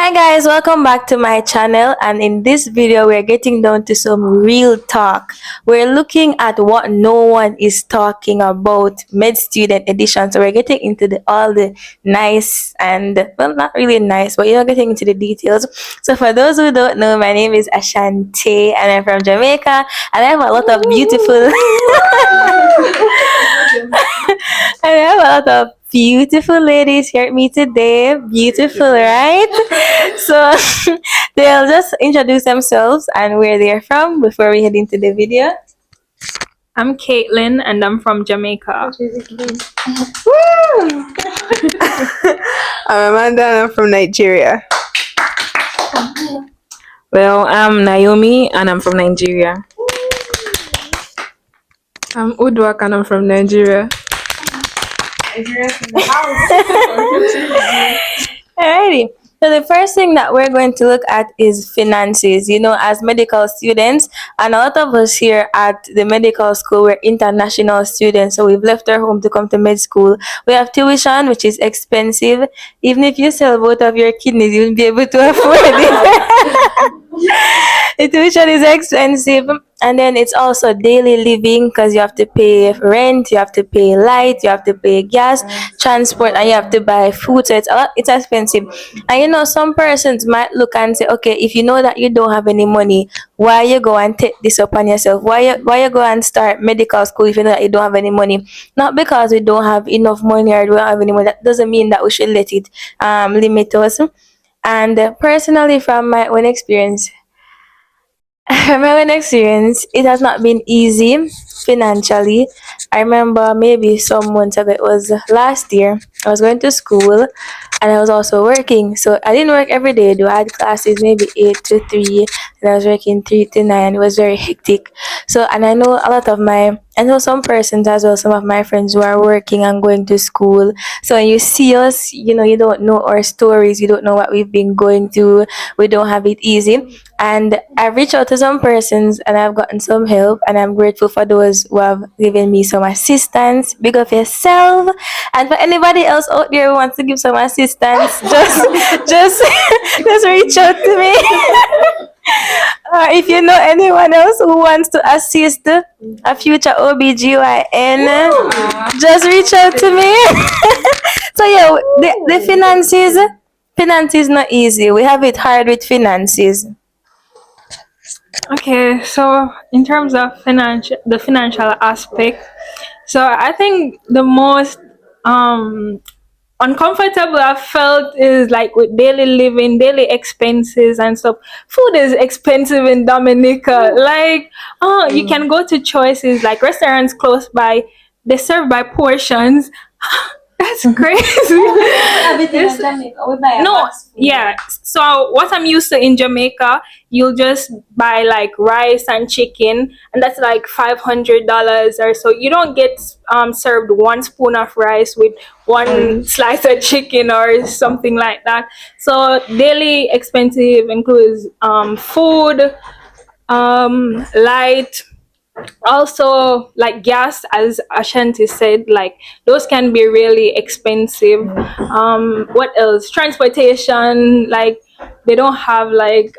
Hi guys, welcome back to my channel, and in this video we're getting down to some real talk. We're looking at what no one is talking about, med student edition. So we're getting into all the nice and, well, not really nice, but getting into the details. So for those who don't know, my name is Ashante and I'm from Jamaica, and I have a lot of beautiful I have a lot of beautiful ladies here with me today. Beautiful, right? So they'll just introduce themselves and where they're from before we head into the video. I'm Caitlin and I'm from Jamaica. I'm Amanda and I'm from Nigeria. Well, I'm Naomi and I'm from Nigeria. I'm Udwak and I'm from Nigeria. Alrighty. So the first thing that we're going to look at is finances. As medical students, and a lot of us here at the medical school, we're international students. So we've left our home to come to med school. We have tuition, which is expensive. Even if you sell both of your kidneys, you won't be able to afford it. The tuition is expensive, and then it's also daily living because you have to pay rent, you have to pay light, you have to pay gas, transport, and you have to buy food. So it's expensive. And some persons might look and say, okay, if you know that you don't have any money, why you go and take this upon yourself? Why you go and start medical school if you know that you don't have any money? Not because we don't have enough money or we don't have any money. That doesn't mean that we should let it limit us. And personally, from my own experience, it has not been easy financially. I remember maybe some months ago, it was last year, I was going to school and I was also working. So I didn't work every day though. I had classes maybe 8 to 3 and I was working 3 to 9. It was very hectic. So, and I know some persons as well, some of my friends who are working and going to school. So when you see us, you don't know our stories, you don't know what we've been going through. We don't have it easy. And I've reached out to some persons and I've gotten some help, and I'm grateful for those who have given me some assistance. Big of yourself. And for anybody else out there who wants to give some assistance, just just reach out to me. Or if you know anyone else who wants to assist a future OBGYN, just reach out to me. So yeah, the finances not easy. We have it hard with finances. Okay, so in terms of the financial aspect, so I think the most uncomfortable I've felt is like with daily living, daily expenses and stuff. Food is expensive in Dominica. Like, you can go to choices like restaurants close by, they serve by portions. That's crazy. No, yeah. So what I'm used to in Jamaica, you'll just buy like rice and chicken, and that's like $500 or so. You don't get served one spoon of rice with one slice of chicken or something like that. So daily expensive includes food, light, also like gas, as Ashanti said, like those can be really expensive. What else? Transportation, like they don't have like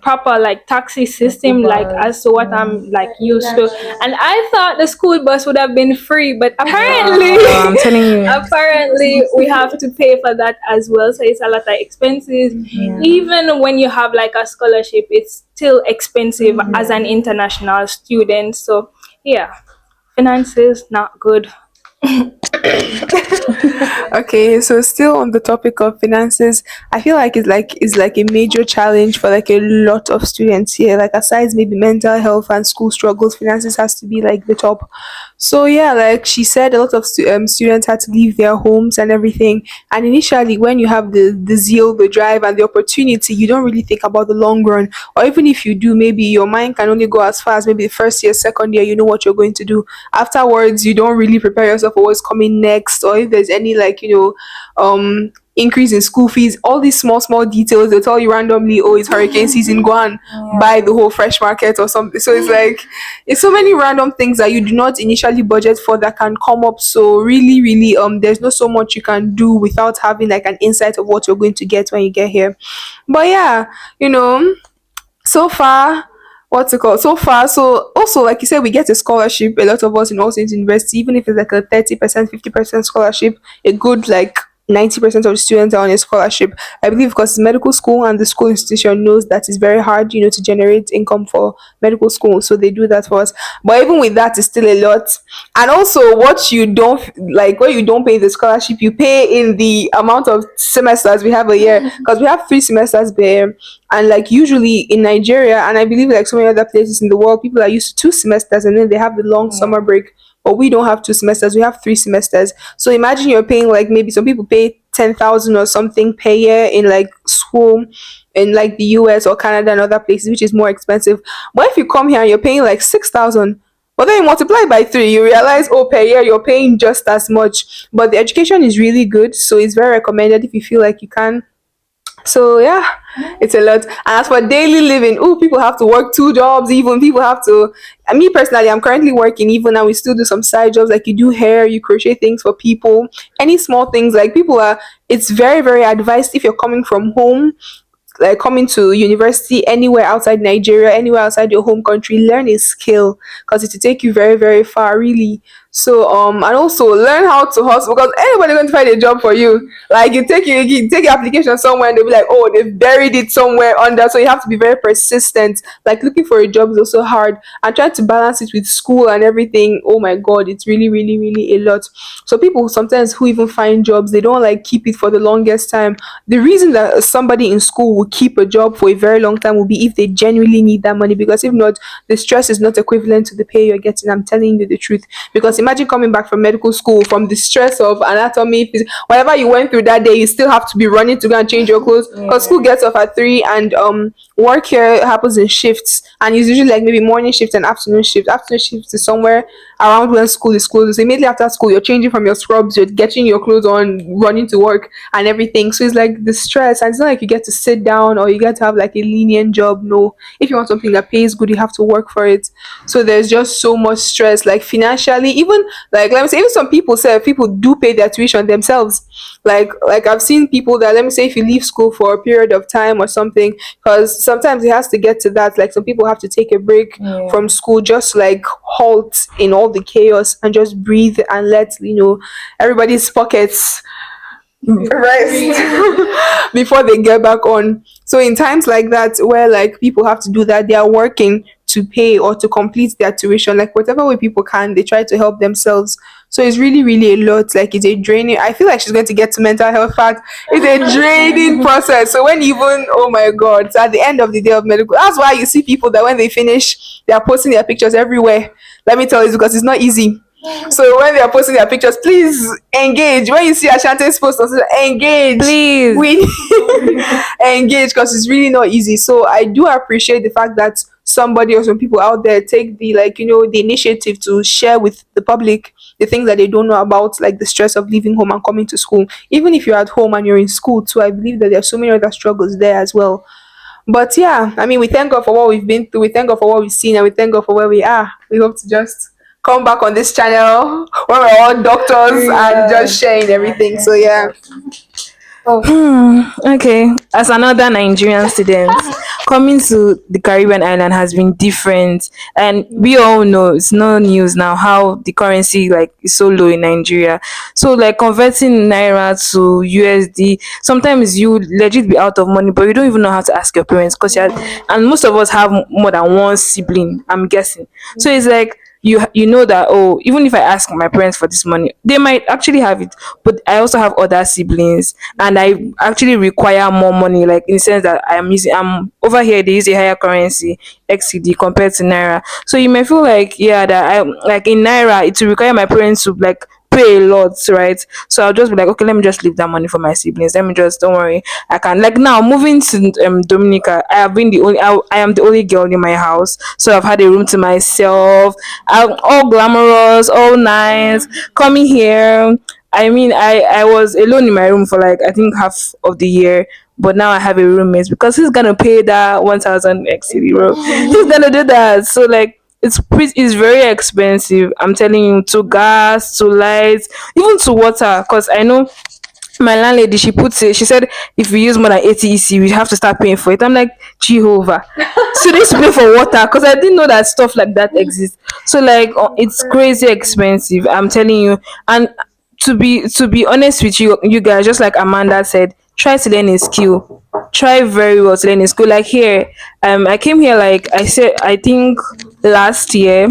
proper like taxi system like as to what I'm like used to. And I thought the school bus would have been free, but apparently I'm telling you. apparently we have to pay for that as well. So it's a lot of expenses. Even when you have like a scholarship, it's still expensive as an international student. So yeah, finances not good. Okay, so still on the topic of finances, I feel like it's like a major challenge for like a lot of students here. Like aside maybe mental health and school struggles, finances has to be like the top. So yeah, like she said, a lot of students had to leave their homes and everything. And initially, when you have the zeal, the drive, and the opportunity, you don't really think about the long run. Or even if you do, maybe your mind can only go as far as maybe the first year, second year. You know what you're going to do. Afterwards, you don't really prepare yourself for what's coming next, or if there's any like increase in school fees, all these small details. They'll tell you randomly, oh, it's hurricane season, go and buy the whole fresh market or something. So it's like it's so many random things that you do not initially budget for that can come up. So really, there's not so much you can do without having like an insight of what you're going to get when you get here. But yeah, you know, so far, what's it called? So far, so also like you said, we get a scholarship. A lot of us in all Saints University, even if it's like a 30%, 50% scholarship, a good like 90% of the students are on a scholarship. I believe because it's medical school and the school institution knows that it's very hard, to generate income for medical school. So they do that for us. But even with that, it's still a lot. And also what you don't like, what you don't pay in the scholarship, you pay in the amount of semesters we have a year. Because we have 3 semesters there. And like usually in Nigeria, and I believe like so many other places in the world, people are used to 2 semesters and then they have the long summer break. But we don't have 2 semesters, we have 3 semesters. So imagine you're paying like maybe some people pay 10,000 or something per year in like school in like the US or Canada and other places, which is more expensive. But if you come here and you're paying like 6,000, but then you multiply by three, you realize, oh, per year you're paying just as much. But the education is really good, so it's very recommended if you feel like you can. So yeah, it's a lot. And as for daily living, oh, people have to work 2 jobs. Even people have to. And me personally, I'm currently working. Even now, we still do some side jobs. Like you do hair, you crochet things for people. Any small things. Like people are. It's very advised if you're coming from home, like coming to university anywhere outside Nigeria, anywhere outside your home country, learn a skill because it will take you very far, really. So and also learn how to hustle because anybody going to find a job for you. Like you take your application somewhere and they'll be like, oh, they've buried it somewhere under. So you have to be very persistent. Like looking for a job is also hard and trying to balance it with school and everything. Oh my god, it's really a lot. So people sometimes who even find jobs, they don't like keep it for the longest time. The reason that somebody in school will keep a job for a very long time will be if they genuinely need that money, because if not, the stress is not equivalent to the pay you're getting. I'm telling you the truth. Because imagine coming back from medical school from the stress of anatomy, whatever you went through that day, you still have to be running to go and change your clothes because school gets off at 3 and work here happens in shifts, and it's usually like maybe morning shift and afternoon shift. Afternoon shift is somewhere around when school is closed. So immediately after school, you're changing from your scrubs, you're getting your clothes on, running to work and everything. So it's like the stress, and it's not like you get to sit down or you get to have like a lenient job. No, if you want something that pays good, you have to work for it. So there's just so much stress, like financially. Even like let me say, even some people say people do pay their tuition themselves. Like I've seen people that, let me say, if you leave school for a period of time or something, because sometimes it has to get to that. Like some people have to take a break from school, just like halt in all the chaos and just breathe and let everybody's pockets rest before they get back on. So in times like that where like people have to do that, they are working to pay or to complete their tuition, like whatever way people can, they try to help themselves. So it's really a lot. Like it's a draining. I feel like she's going to get to mental health fact. It's a draining process. So when even, oh my god, so at the end of the day of medical, that's why you see people that when they finish, they are posting their pictures everywhere. Let me tell you, because it's not easy. So when they are posting their pictures, please engage. When you see Ashante's post, engage. Please. We engage, because it's really not easy. So I do appreciate the fact that somebody or some people out there take the the initiative to share with the public the things that they don't know about, like the stress of leaving home and coming to school. Even if you're at home and you're in school too, I believe that there are so many other struggles there as well. But yeah, I mean, we thank God for what we've been through. We thank God for what we've seen, and we thank God for where we are. We hope to just come back on this channel when we're all doctors and just sharing everything. So yeah. Okay, as another Nigerian student, coming to the Caribbean island has been different, and we all know it's no news now how the currency like is so low in Nigeria. So like converting naira to USD, sometimes you legit be out of money, but you don't even know how to ask your parents because and most of us have more than one sibling. I'm guessing, so it's like you know that, oh, even if I ask my parents for this money, they might actually have it, but I also have other siblings and I actually require more money, like in the sense that I'm over here, they use a higher currency XCD compared to naira. So you may feel like, yeah, that I like in naira it will require my parents to like pay a lot, right? So I'll just be like, okay, let me just leave that money for my siblings. Let me just, don't worry, I can. Like now, moving to Dominica, I am the only girl in my house, so I've had a room to myself. I'm all glamorous, all nice. Coming here, I mean, I was alone in my room for like I think half of the year, but now I have a roommate because he's gonna pay that 1,000 XCD, bro. He's gonna do that. So like it's very expensive. I'm telling you, to gas, to lights, even to water. Cause I know my landlady, she puts it, she said if we use more than 80 EC we have to start paying for it. I'm like, Jehovah. So they used to pay for water because I didn't know that stuff like that exists. So like it's crazy expensive, I'm telling you. And to be honest with you guys, just like Amanda said, try to learn a skill. Try very well to learn a skill. Like here, I came here like I said, I think last year.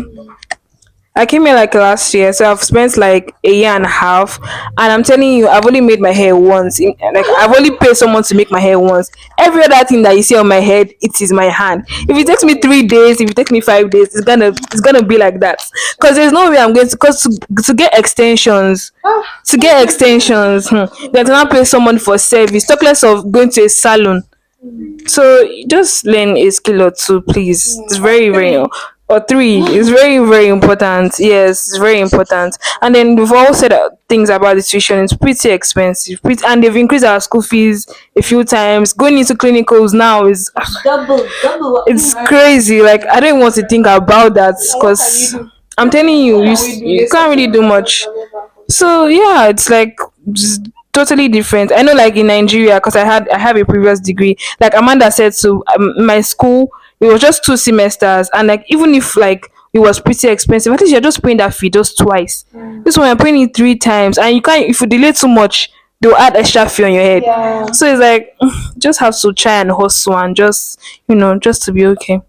I came here like last year, so I've spent like a year and a half, and I'm telling you, I've only made my hair once. Like I've only paid someone to make my hair once. Every other thing that you see on my head, it is my hand. If it takes me 3 days, if it takes me 5 days, it's gonna be like that. Cause there's no way I'm going to. Cause to get extensions, they're gonna pay someone for service. Talk less of going to a salon. So just learn a skill or two, please. It's very, very or three. It's very, very important. Yes, it's very important. And then we've all said things about the tuition. It's pretty expensive. And they've increased our school fees a few times. Going into clinicals now is Double. it's crazy. Like I don't want to think about that because I'm telling you, you can't really do much. So yeah, it's like just totally different. I know, like in Nigeria, because I have a previous degree. Like Amanda said, so my school it was just 2 semesters, and like even if like it was pretty expensive, at least you're just paying that fee just twice. This one you're paying it 3 times, and you can't if you delay too much, they'll add extra fee on your head. So it's like just have to try and hustle and just just to be okay.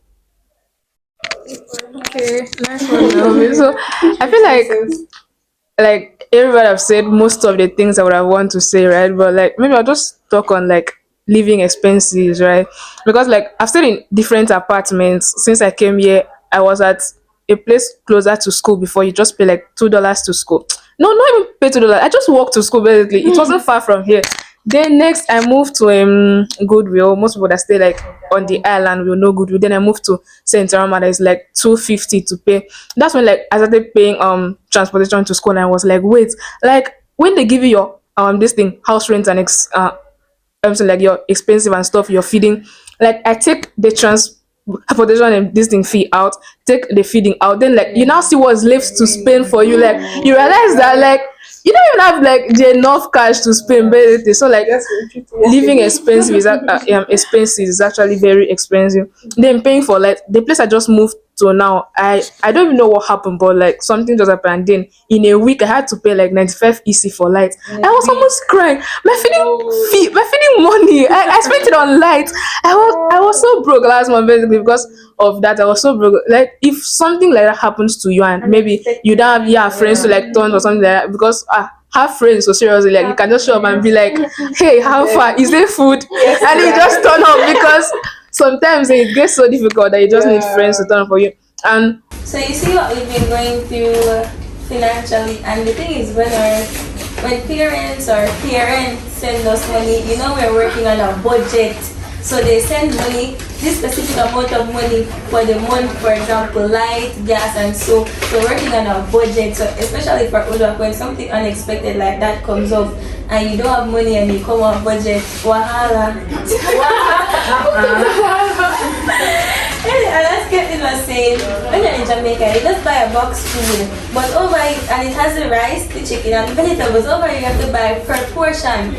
Okay, nice one, Naomi. So I feel like everybody have said most of the things I would have want to say, right? But like maybe I'll just talk on like living expenses, right? Because like I've stayed in different apartments since I came here. I was at a place closer to school before. You just pay like $2 to school. No, not even pay $2. I just walked to school basically. It wasn't far from here. Then next I moved to Goodwill. Most people that stay like on the island will know Goodwill. Then I moved to Saint Rama. That is like 250 to pay. That's when like I started paying transportation to school, and I was like, wait, like when they give you your this thing house rent and everything, like your expensive and stuff, you're feeding. Like I take the transportation and this thing fee out, take the feeding out. Then like you now see what's left to spend for you. Like you realize that like you don't even have like the enough cash to spend basically. So like living expensive is expensive is actually very expensive. Then paying for like the place I just moved to now, I don't even know what happened, but like something just happened. And then in a week I had to pay like 95 EC for light. I was almost crying. My feeding money. I spent it on light. I was so broke last month basically because of that. I was so broke. Like if something like that happens to you and maybe you don't have friends to like turn or something like that, because have friends, so seriously, like you can just show up and be like, hey, how far is there food? And you just turn up because sometimes it gets so difficult that you just need friends to turn up for you. And So you see what we've been going through financially, and the thing is when parents send us money, we're working on a budget. So they send money, this specific amount of money for the month, for example, light, gas, and so we're working on a budget. So especially for Uda, when something unexpected like that comes up and you don't have money and you come off budget, wahala. And that's Kevin was saying, when you're in Jamaica, you just buy a box food, but over it, and it has the rice, the chicken, and the vegetables. Over here, you have to buy per portion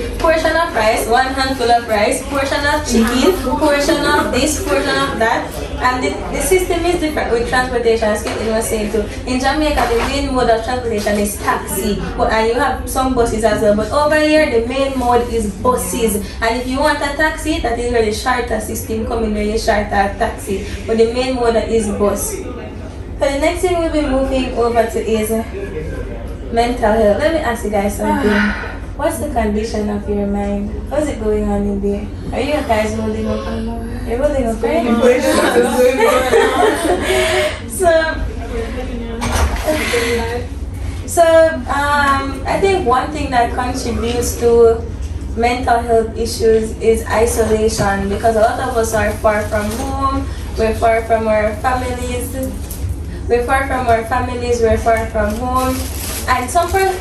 of rice, one handful of rice, portion of chicken, portion of this, portion of that. And the system is different with transportation, as Kevin was saying too. In Jamaica, the main mode of transportation is taxi, and you have some buses as well. But over here, the main mode is buses. And if you want a taxi, that is where the charter system comes in, where you charter a taxi. But the main mode is bus. So the next thing we'll be moving over to is mental health. Let me ask you guys something. What's the condition of your mind? What's it going on in there? Are you guys holding up? You're holding up, right? So I think one thing that contributes to mental health issues is isolation, because a lot of us are far from home, we're far from our families, we're far from home, and sometimes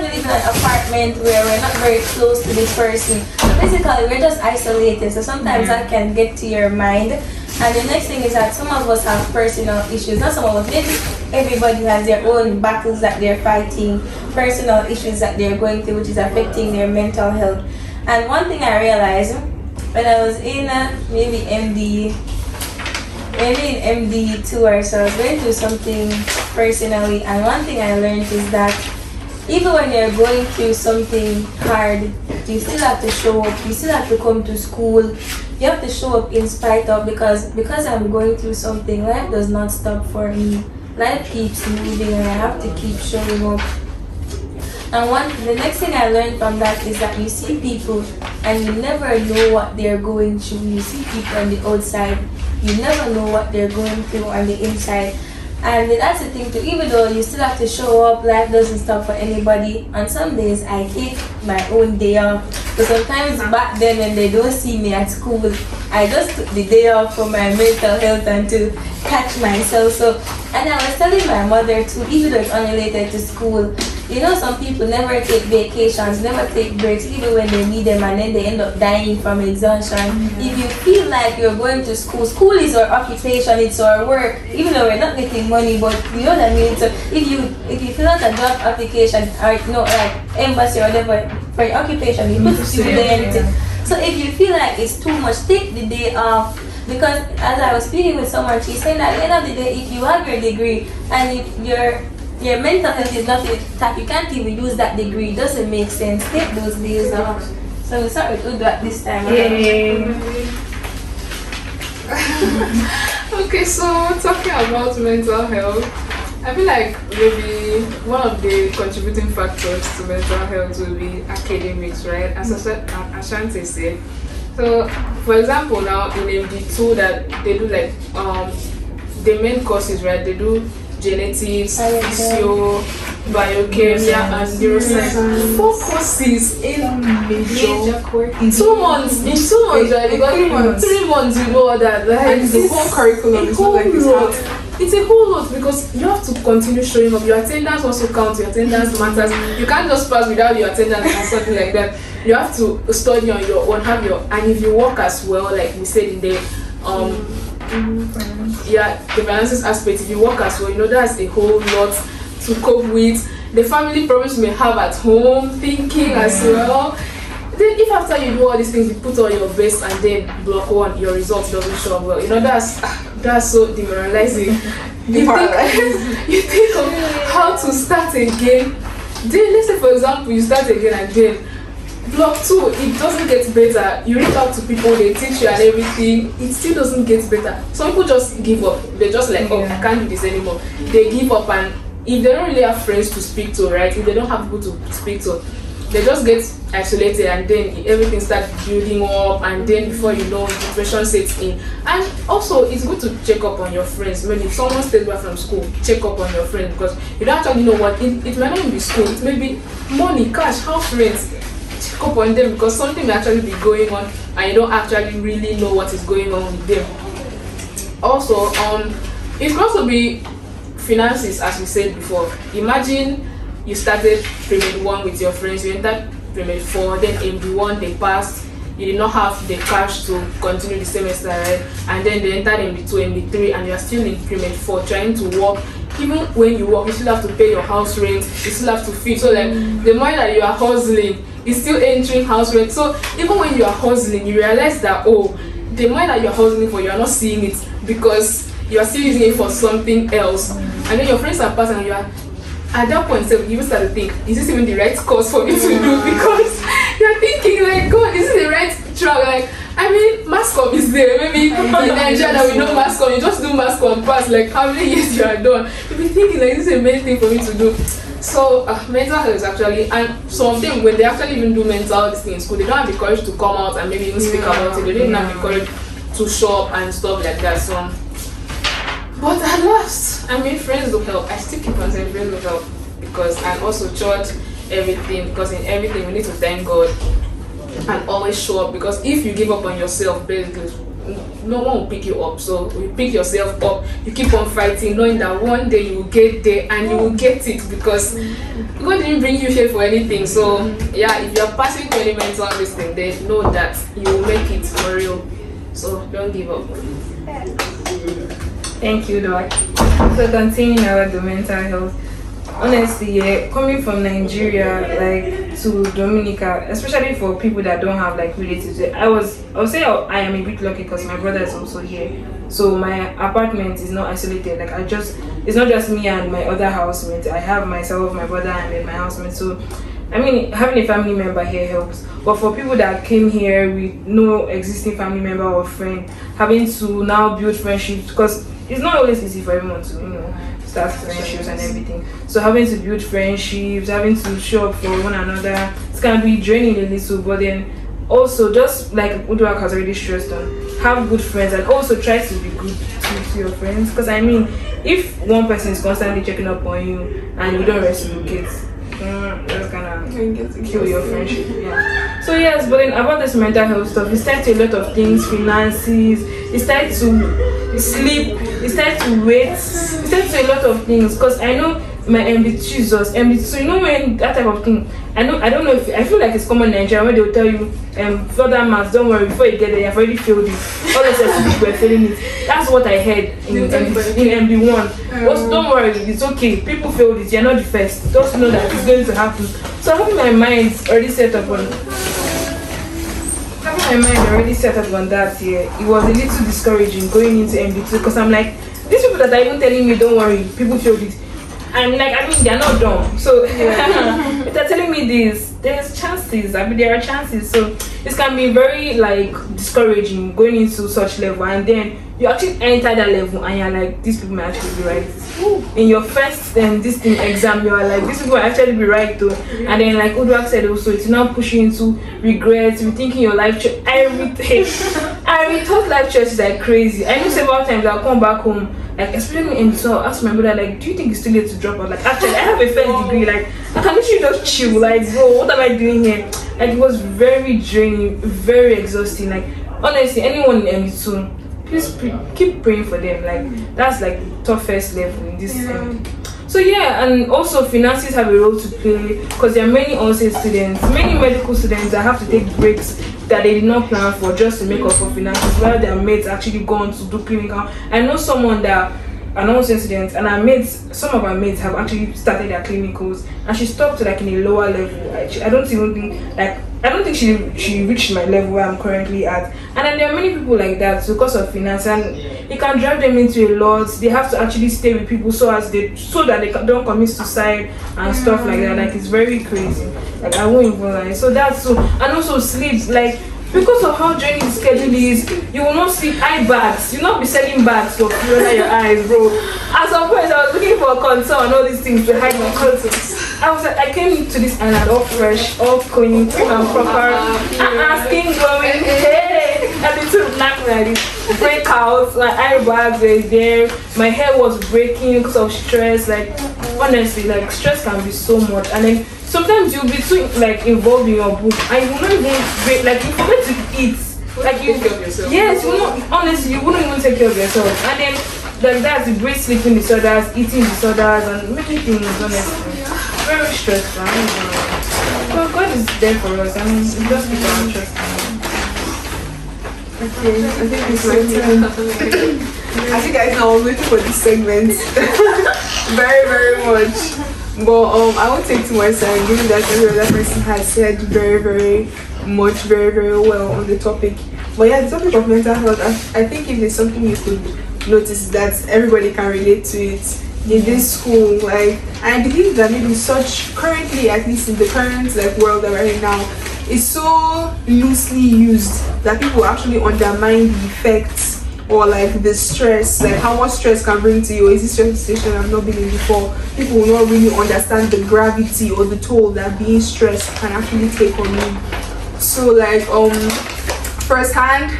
we live in an apartment where we're not very close to this person. So basically, we're just isolated. So sometimes that can get to your mind. And the next thing is that some of us have personal issues. Not some of us, maybe everybody has their own battles that they're fighting, personal issues that they're going through, which is affecting their mental health. And one thing I realized when I was in maybe in MD2 or so, I was going through something personally, and one thing I learned is that even when you're going through something hard, you still have to show up, you still have to come to school, you have to show up in spite of, because I'm going through something, life does not stop for me. Life keeps moving and I have to keep showing up. And the next thing I learned from that is that you see people and you never know what they're going through. You see people on the outside, you never know what they're going through on the inside. And that's the thing too, even though you still have to show up, life doesn't stop for anybody. On some days I hate my own day off. So sometimes back then when they don't see me at school, I just took the day off for my mental health and to catch myself. So, and I was telling my mother too, even though it's unrelated to school, you know, some people never take vacations, never take breaks, even when they need them, and then they end up dying from exhaustion. If you feel like you're going to school, school is our occupation, it's our work, even though we're not making money, but you know what I mean. So if you fill out a job application or like embassy or whatever for your occupation, you put student. So if you feel like it's too much, take the day off. Because as I was speaking with someone, she's saying that at the end of the day, if you have your degree and if your mental health is not intact, you can't even use that degree. It doesn't make sense. Take those days off. So we sorry to do that this time. Okay, so talking about mental health, I feel like maybe one of the contributing factors to mental health will be academics, right? As Ashanti said. So, for example, now in MD2 that they do like the main courses, right? They do genetics, physio, biochemistry, and neuroscience. 4 courses in major. In 2 months. In 2 months, right? Because 3 months you know all that. Like, And the whole curriculum is not like this hard. It's a whole lot because you have to continue showing up. Your attendance also counts. Your attendance matters. You can't just pass without your attendance or something like that. You have to study on your own, and if you work as well, like we said in the the finances aspect, if you work as well, you know that's a whole lot to cope with. The family problems you may have at home, thinking as well. Then if after you do all these things, you put all your best and then block one, your results doesn't show up well. You know that's so demoralizing. You think of how to start again. Then let's say for example you start again and then block 2, it doesn't get better. You reach out to people, they teach you and everything, it still doesn't get better. Some people just give up. They're just like, oh, I can't do this anymore. They give up, and if they don't really have friends to speak to, right? If they don't have people to speak to, they just get isolated, and then everything starts building up, and then before you know, depression sets in. And also, it's good to check up on your friends. When if someone stays back from school, check up on your friends, because you don't actually know what it might not even be school. It may be money, cash, house friends. Check up on them because something may actually be going on, and you don't actually really know what is going on with them. Also, it could also be finances, as we said before. Imagine you started pre-med 1 with your friends, you entered pre-med 4, then MD1 they passed, you did not have the cash to continue the semester, right? And then they entered MD2, MD3, and you are still in pre-med 4 trying to work. Even when you work, you still have to pay your house rent, you still have to feed. So like the money that you are hustling is still entering house rent. So even when you are hustling, you realize that the money that you are hustling for, you are not seeing it because you are still using it for something else. And then your friends are passing and you are at that point, so you start to think, is this even the right course for me to do? Because you're thinking like, God, is this the right track? Like, I mean, mass comm is there. Maybe in Nigeria that we know mass comm, you just do mass comm pass, like how many years you are done. You'll be thinking like, this is a main thing for me to do. So mental health is actually, and some of them, when they actually even do mental health thing in school, they don't have the courage to come out and maybe even speak about it. They don't have the courage to show up and stuff like that. So, but at last, I mean, friends will help. I still keep on saying friends will help because, and also church, everything, because in everything we need to thank God and always show up, because if you give up on yourself, basically, no one will pick you up. So you pick yourself up, you keep on fighting, knowing that one day you will get there and you will get it, because God didn't bring you here for anything. So yeah, if you're passing through any mental thing, then know that you will make it for real. So don't give up. Thank you, Doc. So continuing about the mental health. Honestly, yeah, coming from Nigeria like to Dominica, especially for people that don't have like relatives, I would say I am a bit lucky because my brother is also here. So my apartment is not isolated. Like it's not just me and my other housemates. I have myself, my brother, and then my housemate. So I mean, having a family member here helps. But for people that came here with no existing family member or friend, having to now build friendships, because it's not always easy for everyone to, start friendships and everything. So having to build friendships, having to show up for one another, it's gonna be draining a little. But then also, just like Uduak has already stressed on, have good friends and also try to be good to your friends. Because I mean, if one person is constantly checking up on you and you don't reciprocate, that's gonna kill your friendship. Yeah. So yes, but then about this mental health stuff, it's tied to a lot of things, finances, it's tied to sleep, it's tied to weight, it's tied to a lot of things. Because I know my MD2 is just MD2, so when that type of thing, I don't know if I feel like it's common in Nigeria where they'll tell you further maths, don't worry, before you get there you've already failed it. All the people were failing it. That's what I heard in MD1. Don't worry, it's okay, people failed it, you're not the first. Just know that it's going to happen. So having my mind already set up on that here, it was a little discouraging going into MD2, because I'm like, these people that are even telling me don't worry, people failed it. I'm like, they're not dumb. So if they're telling me this, there's chances. There are chances. So it can be very like discouraging going into such level, and then you actually enter that level and you're like, these people may actually be right. In your first exam, you are like, these people will actually be right though. And then like Uduak said also, it's now pushing into regrets, rethinking your life choice. I rethought life choices like crazy. I know several times I'll come back home, like especially in so I'll ask my brother, like, do you think it's too late to drop out? Like actually I have a first degree, like I can literally just chill, like bro, what am I doing here? Like it was very draining, very exhausting. Like honestly, anyone in MD2, please keep praying for them. Like that's like the toughest level in this So yeah, and also finances have a role to play, because there are many on-site students, many medical students that have to take breaks that they did not plan for just to make up for finances, while their mates actually gone to do clinical. I know someone that an on-site student, and some of our mates have actually started their clinicals, and she stopped like in a lower level. I don't think she reached my level where I'm currently at. And then there are many people like that because of finance, and it can drive them into a lot. They have to actually stay with people so that they don't commit suicide and stuff like that. Like it's very crazy. Like I won't even lie. So that's so, and also sleep. Like because of how draining the schedule is, you will not see eye bags. You will not be selling bags for under your eyes, bro. At some point, I was looking for a contour and all these things to hide my contours. I came to this island all fresh, all clean, and proper, and asking, going, hey, and they took black like this, breakouts, my eye bags were there, my hair was breaking because of stress. Like honestly, like stress can be so much, and then sometimes you'll be too like involved in your book and you will not even like you forget to eat. Like you take care of yourself. Yes, you won't, honestly you wouldn't even take care of yourself. And then like that's the great sleeping disorders, eating disorders, and many things, honestly. Very stressful. But God is there for us. I mean, we just keep our trust in Him. Okay, I think it's my turn. I think I know I'm waiting for this segment very, very much. But I won't take too much time, given that every other person has said very, very much, very, very well on the topic. But yeah, the topic of mental health, I think if there's something you could notice that everybody can relate to it in this school, like I believe that maybe currently, at least in the current like world that we're in now, is so loosely used that people actually undermine the effects or like the stress, like how much stress can bring to you. Is this stress situation I've not been in before? People will not really understand the gravity or the toll that being stressed can actually take on you. So like firsthand,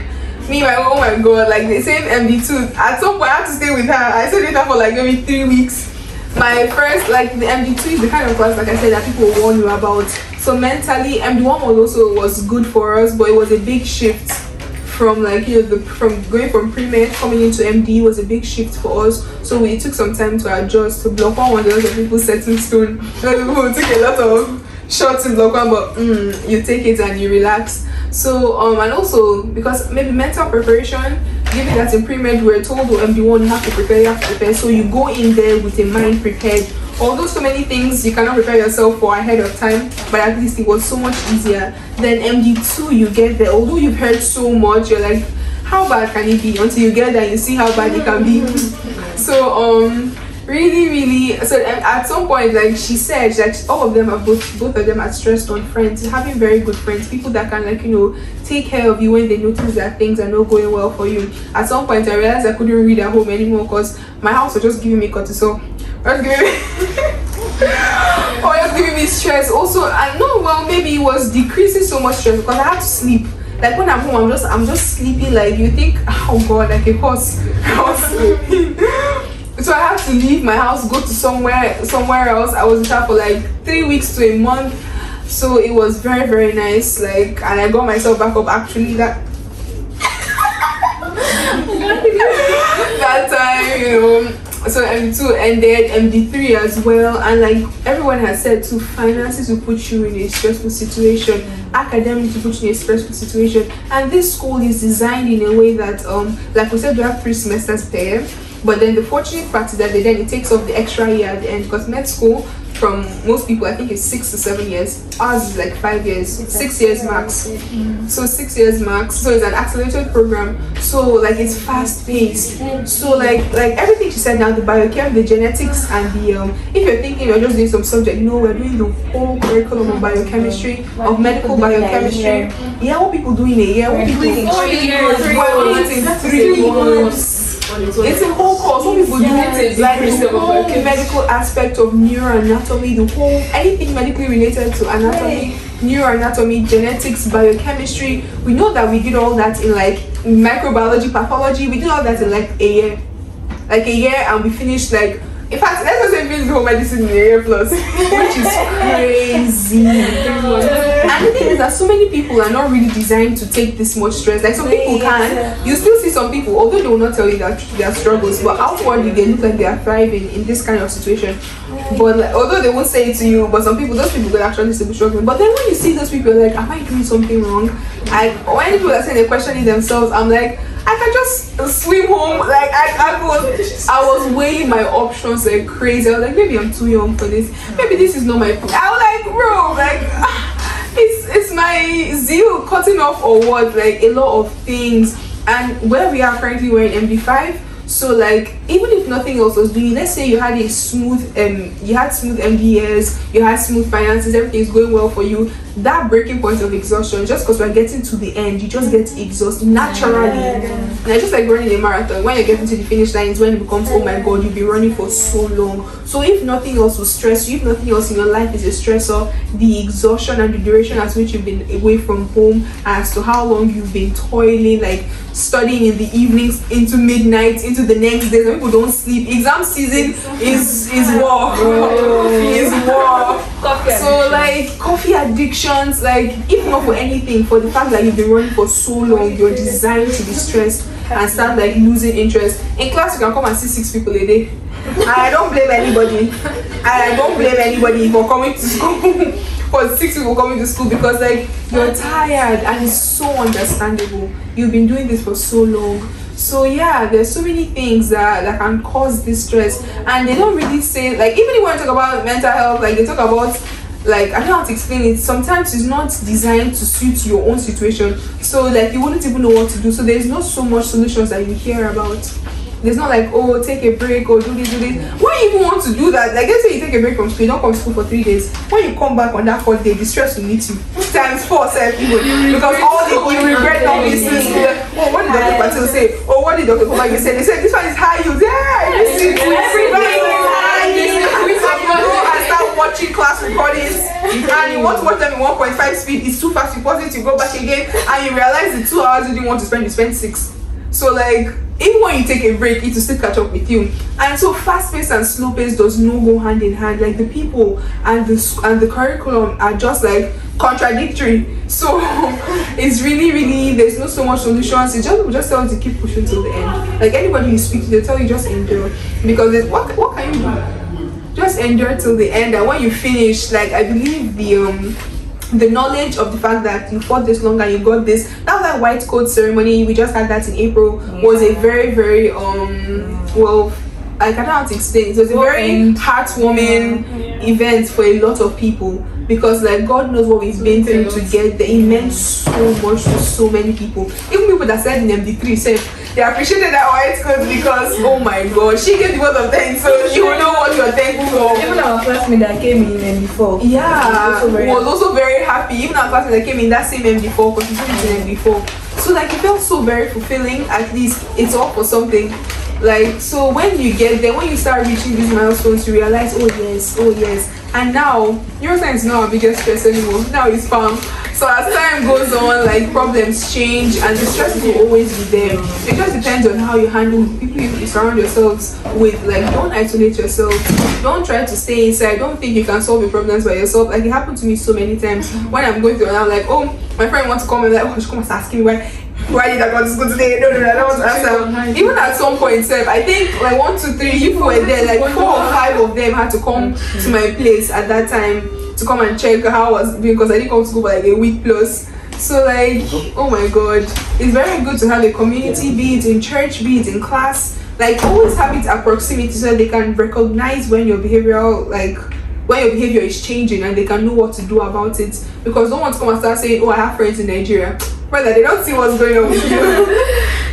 oh my god, like the same MD2. At some point I had to stay with her. I stayed with her for like maybe 3 weeks. My first, like the MD2 is the kind of class, like I said, that people warn you about. So mentally, MD1 was good for us, but it was a big shift from like from going from pre-med coming into MD was a big shift for us. So it took some time to adjust. To block one was a lot of people set in stone. People took a lot of shots in block one, but you take it and you relax. So and also because maybe mental preparation, given that in pre-med we're told MD1 you have to prepare, so you go in there with a mind prepared. Although so many things you cannot prepare yourself for ahead of time, but at least it was so much easier. Then MD2 you get there, although you've heard so much, you're like, how bad can it be? Until you get there and you see how bad it can be. So really, so at some point, like she said, like all of them are both of them are stressed on friends, having very good friends, people that can like take care of you when they notice that things are not going well for you. At some point I realized I couldn't read at home anymore because my house was just giving me cortisol, just giving me or just giving me stress. Also I know, well, maybe it was decreasing so much stress because I had to sleep. Like when I'm home, I'm just sleepy. Like you think, oh god, like a horse. I was sleeping. So I had to leave my house, go to somewhere else. I was in town for like 3 weeks to a month. So it was very, very nice. Like, and I got myself back up actually that that time, So MD2 ended, MD3 as well, and like everyone has said too, finances will put you in a stressful situation, academics will put you in a stressful situation, and this school is designed in a way that like we said, we have 3 semesters per year, but then the fortunate part is that it takes off the extra year at the end, because med school from most people I think it's 6 to 7 years. Ours is like 5 years, 6 years max. So 6 years max. So it's an accelerated program. So like it's fast paced. So like everything she said now, the biochem, the genetics, and the if you're thinking you're just doing some subject, no, we're doing the whole curriculum of biochemistry, of medical biochemistry. Yeah, what people doing it? Yeah, what people doing it? 3 years. We're doing it in 3 months. It's a whole course. Some people do it like the whole medical aspect of neuroanatomy, the whole anything medically related to anatomy, neuroanatomy, genetics, biochemistry. We know that we did all that in like microbiology, pathology. We did all that in like a year, and we finished like. In fact, let's just say finish the whole medicine in a year plus, which is crazy. And the thing is that so many people are not really designed to take this much stress. Like some people can. You still see some people, although they will not tell you that their struggles, but outwardly they look like they are thriving in this kind of situation. But like, although they won't say it to you, but some people, those people could actually still be struggling. But then when you see those people, you're like, am I doing something wrong? Like when people are saying they're questioning themselves, I'm like, I can just swim home. Like I was weighing my options like crazy. I was like, maybe I'm too young for this. Maybe this is not my. I was like, bro, like it's my zeal cutting off or what? Like a lot of things. And where we are currently, we're in MD5. So like even if nothing else was doing, let's say you had a smooth smooth MBS, you had smooth finances, everything is going well for you, that breaking point of exhaustion, just because we're getting to the end, you just get exhausted naturally. And it's just like running a marathon. When you're getting to the finish line is when it becomes, oh my god, you've been running for so long. So if nothing else will stress you, if nothing else in your life is a stressor, the exhaustion and the duration at which you've been away from home, as to how long you've been toiling, like studying in the evenings into midnight, into the next day, when people don't sleep. Exam season is war. Is war. So like coffee addictions, like if not for anything, for the fact that you've been running for so long, you're designed to be stressed and start like losing interest. In class you can come and see 6 people a day. And I don't blame anybody. For coming to school. For 6 people coming to school, because like you're tired, and it's so understandable. You've been doing this for so long. So yeah, there's so many things that can cause this stress, and they don't really say, like, even if you want to talk about mental health, like they talk about, like, I don't know how to explain it. Sometimes it's not designed to suit your own situation, so like you wouldn't even know what to do. So there's not so much solutions that you hear about. There's not like, oh, take a break or do this. When you even want to do that, like let's say you take a break from school, you don't come to school for 3 days. When you come back on that 4th day, the stress will meet you times 4, even, because you regret not missing school. Oh, what did Dr. Patil say? Oh, what did Dr. Kumagi say? They said this one is high yield. Yeah, this is everybody is high yield. And start watching class recordings, and you want to watch them in 1.5 speed. It's too fast. You pause it, you go back again, and you realize the 2 hours you didn't want to spend, you spend 6. So like even when you take a break, it will still catch up with you. And so fast pace and slow pace does not go hand in hand. Like the people and the curriculum are just like contradictory. So it's really there's not so much solutions. It's just tell you to keep pushing till the end. Like anybody you speak to, they tell you just endure, because what can you do? Just endure till the end, and when you finish, like I believe the knowledge of the fact that you fought this long and you got this, that white coat ceremony we just had that in April was a very well, I don't know how to explain. It was a very heartwarming event for a lot of people, because like God knows what we've been through to get there. It meant so much to so many people. Even people that said in MD3 said they appreciated that white coat, because oh my god, she gave the word of thanks, so you will know what you're thankful for. Even our classmate that came in MD4. Yeah, was also very happy. Even our classmate that came in that same MD4, because she's in MD4. So like it felt so very fulfilling. At least it's all for something. Like, so when you get there, when you start reaching these milestones, you realize, oh yes, and now neuroscience is not our biggest stress anymore. Now it's fun. So as time goes on, like problems change and the stress will always be there. It just depends on how you handle the people you surround yourselves with. Like, don't isolate yourself, don't try to stay inside, don't think you can solve your problems by yourself. Like, it happened to me so many times when I'm going through and I'm like, oh, my friend wants to come, and like, oh, she come and ask me why did I go to school today? No, I don't want to answer. Even at some point, I think like 1, 2, 3 people were there, like 4 or 5 of them had to come to my place at that time to come and check how I was doing, because I didn't come to school for like a week plus. So like, oh my god, it's very good to have a community, be it in church, be it in class. Like, always have it at proximity so that they can recognize when your behavioral, like when your behavior is changing, and they can know what to do about it. Because don't want to come and start saying, oh, I have friends in Nigeria. Brother, they don't see what's going on with you.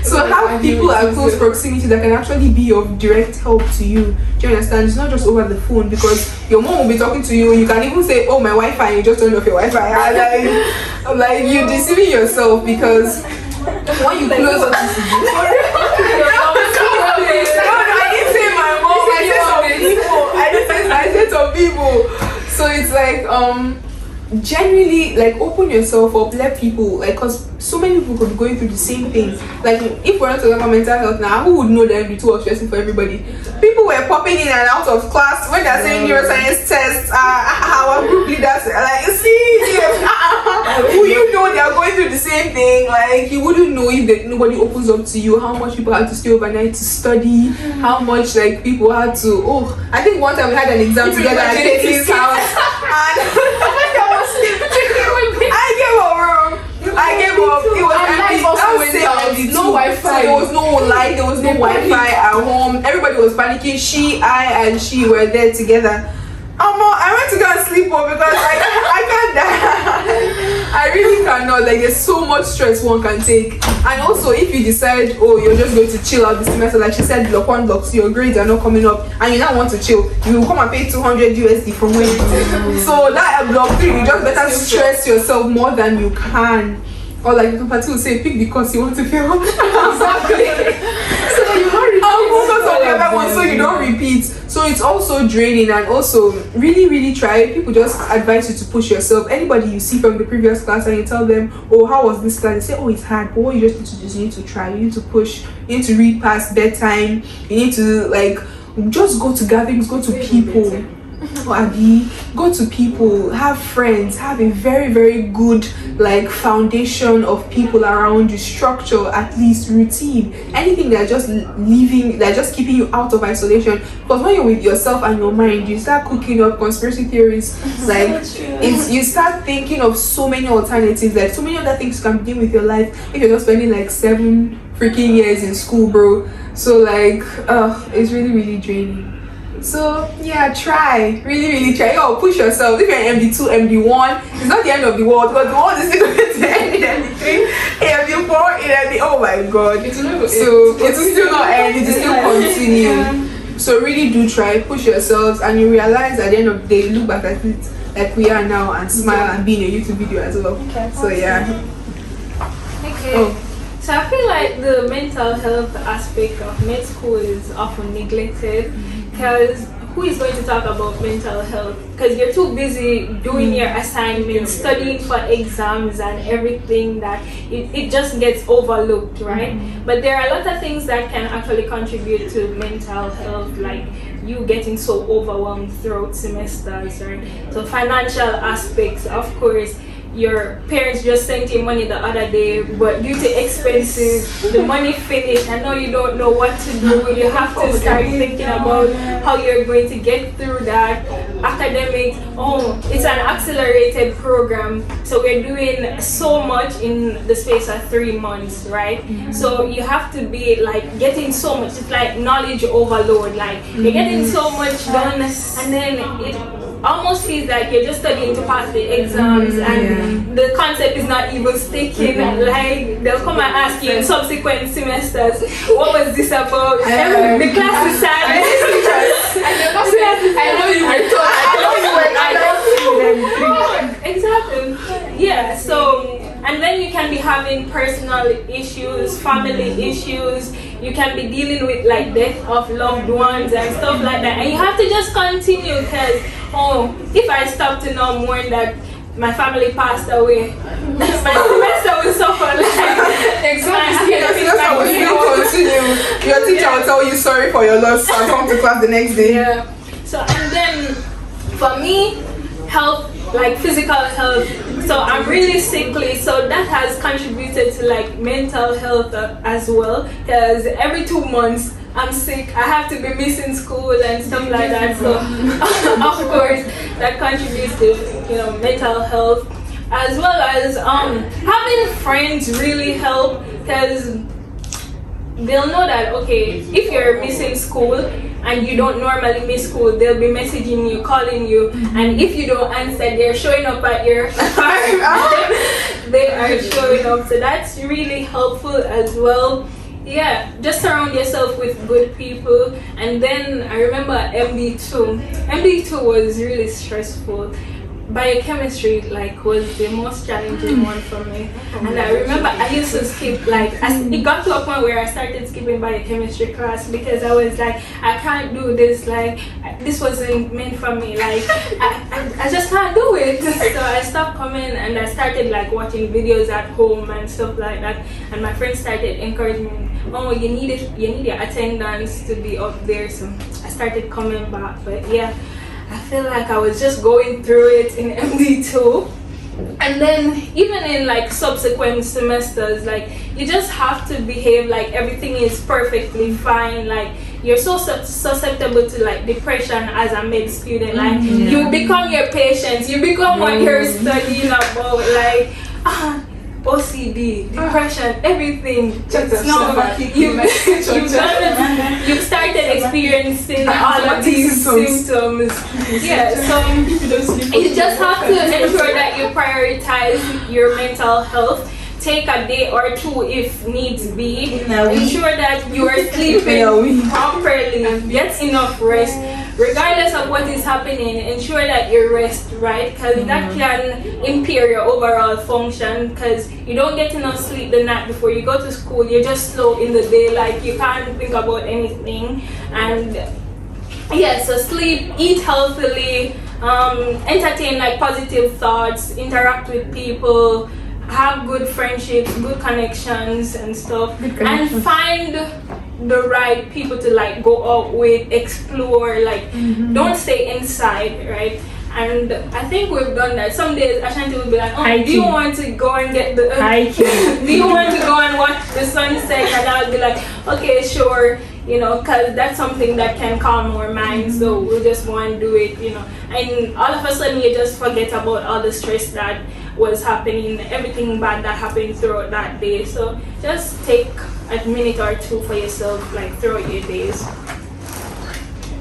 So have people at close proximity that can actually be of direct help to you. Do you understand? It's not just over the phone, because your mom will be talking to you. You can even say, oh, my Wi-Fi, and you just turned off your Wi-Fi. Like you're deceiving yourself, because when you close up I didn't say my mom, I said some people. So it's like genuinely, like, open yourself up, let people, like, because so many people could be going through the same things. Like, if we're not talking about mental health now, who would know that it'd be too stressing for everybody? People were popping in and out of class when they're saying neuroscience tests. Our group leaders, like, see, who you know they are going through the same thing. Like, you wouldn't know if nobody opens up to you how much people had to stay overnight to study, how much like people had to. Oh, I think one time we had an exam together at Katie's house, and I gave up. It was no Wi-Fi. There was no light. There was no Wi-Fi at home. Everybody was panicking. She were there together. I went to go and sleep off because I can't die. I really cannot. Like, there's so much stress one can take. And also, if you decide, oh, you're just going to chill out the semester, like she said, block 1, block 2, your grades are not coming up, and you now want to chill, you will come and pay 200 USD from when. So that at block 3, you just better stress yourself more than you can. Or like the company will say, pick the course you want to fail. Exactly. So you don't focus on the other one, so you don't repeat. So it's also draining, and also really try. People just advise you to push yourself. Anybody you see from the previous class and you tell them, oh, how was this class? They say, oh, it's hard. But what you just need to do is you need to try. You need to push. You need to read past bedtime. You need to like just go to gatherings, go to people. Go to people, have friends, have a very good like foundation of people around you, structure, at least routine, anything that's just keeping you out of isolation. Because when you're with yourself and your mind, you start cooking up conspiracy theories. Like, you start thinking of so many alternatives, like so many other things you can do with your life if you're not spending like 7 freaking years in school, bro. So like it's really draining. So yeah, try, really try. Yo, push yourself. If you're in MD2, MD1, it's not the end of the world, because the world is still going to end in MD3, MD4, in MD. Oh my god! So it will still not end. It will still continue. So really do try, push yourselves, and you realize at the end of the day, look back at it like we are now and smile and be in a YouTube video as well. Okay, so yeah. Okay. So I feel like the mental health aspect of med school is often neglected, because who is going to talk about mental health? Because you're too busy doing your assignments, studying for exams and everything that it just gets overlooked, right? But there are a lot of things that can actually contribute to mental health, like you getting so overwhelmed throughout semesters, right? So financial aspects, of course. Your parents just sent you money the other day, but due to expenses, the money finished. I know you don't know what to do. You have to start thinking about how you're going to get through that. Academics, it's an accelerated program, so we're doing so much in the space of 3 months, right? So you have to be like getting so much. It's like knowledge overload. Like you're getting so much done, and then it almost feels like you're just studying to pass the exams, and the concept is not even sticking. Like they'll come and ask you in subsequent semesters, what was this about? The class is sad. I know you were told. Exactly. Yeah. So, and then you can be having personal issues, family issues. You can be dealing with like death of loved ones and stuff like that, and you have to just continue because if I stop to know more that my family passed away, my semester will suffer. Exactly. Semester will still continue. Your teacher will tell you sorry for your loss and come to class the next day. Yeah. So and then for me, health, like physical health. So I'm really sickly, so that has contributed to like mental health as well. Because every 2 months I'm sick, I have to be missing school and stuff like that. So of course that contributes to mental health, as well as having friends really help, because they'll know that okay, if you're missing school and you don't normally miss school, they'll be messaging you, calling you, and if you don't answer, they're showing up at your time. They are showing up, so that's really helpful as well. Yeah, just surround yourself with good people. And then I remember MD2 was really stressful. Biochemistry was the most challenging one for me, and I remember I used to skip it got to a point where I started skipping biochemistry class because I was like, I can't do this, this wasn't meant for me, I just can't do it. So I stopped coming and I started watching videos at home and stuff like that, and my friends started encouraging me, you need your attendance to be up there, so I started coming back. But yeah, I feel like I was just going through it in MD2. And then even in subsequent semesters, you just have to behave like everything is perfectly fine. You're so susceptible to depression as a med student. You become your patients, you become what you're studying about. OCD, depression, everything. You've started experiencing all of these symptoms. Yeah, so you just have to ensure that you prioritize your mental health. Take a day or two if needs be. Ensure that you are sleeping properly. Get enough rest. Regardless of what is happening, ensure that you rest, right? Because that can impair your overall function. Because you don't get enough sleep the night before you go to school. You're just slow in the day. You can't think about anything. And yeah, so sleep, eat healthily, entertain positive thoughts, interact with people, have good friendships, good connections and stuff, and find the right people to go out with, explore, don't stay inside, right? And I think we've done that. Some days Ashanti will be like, do you want to go and get the do you want to go and watch the sunset? And I'll be like, okay, sure, because that's something that can calm our minds, so we'll just go and do it, and all of a sudden you just forget about all the stress that was happening, everything bad that happened throughout that day. So just take a minute or two for yourself throughout your days.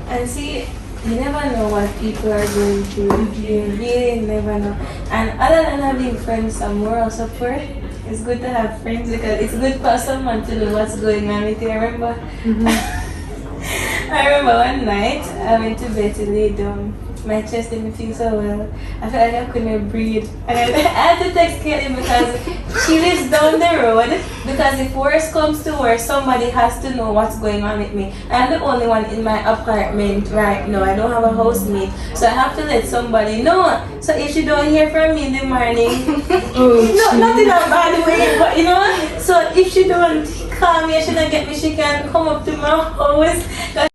And see, you never know what people are going through. You really never know. And other than having friends, some moral support, it's good to have friends because it's good for someone to know what's going on with you. I remember one night I went to bed to lay down, My chest didn't feel so well. I felt like I couldn't breathe. And I had to text Caitlin because she lives down the road. Because if worst comes to worst, somebody has to know what's going on with me. I'm the only one in my apartment right now. I don't have a housemate. So I have to let somebody know. So if you don't hear from me in the morning, no, not in a bad way, but you know, so if she don't call me, she don't get me, she can come up to my house.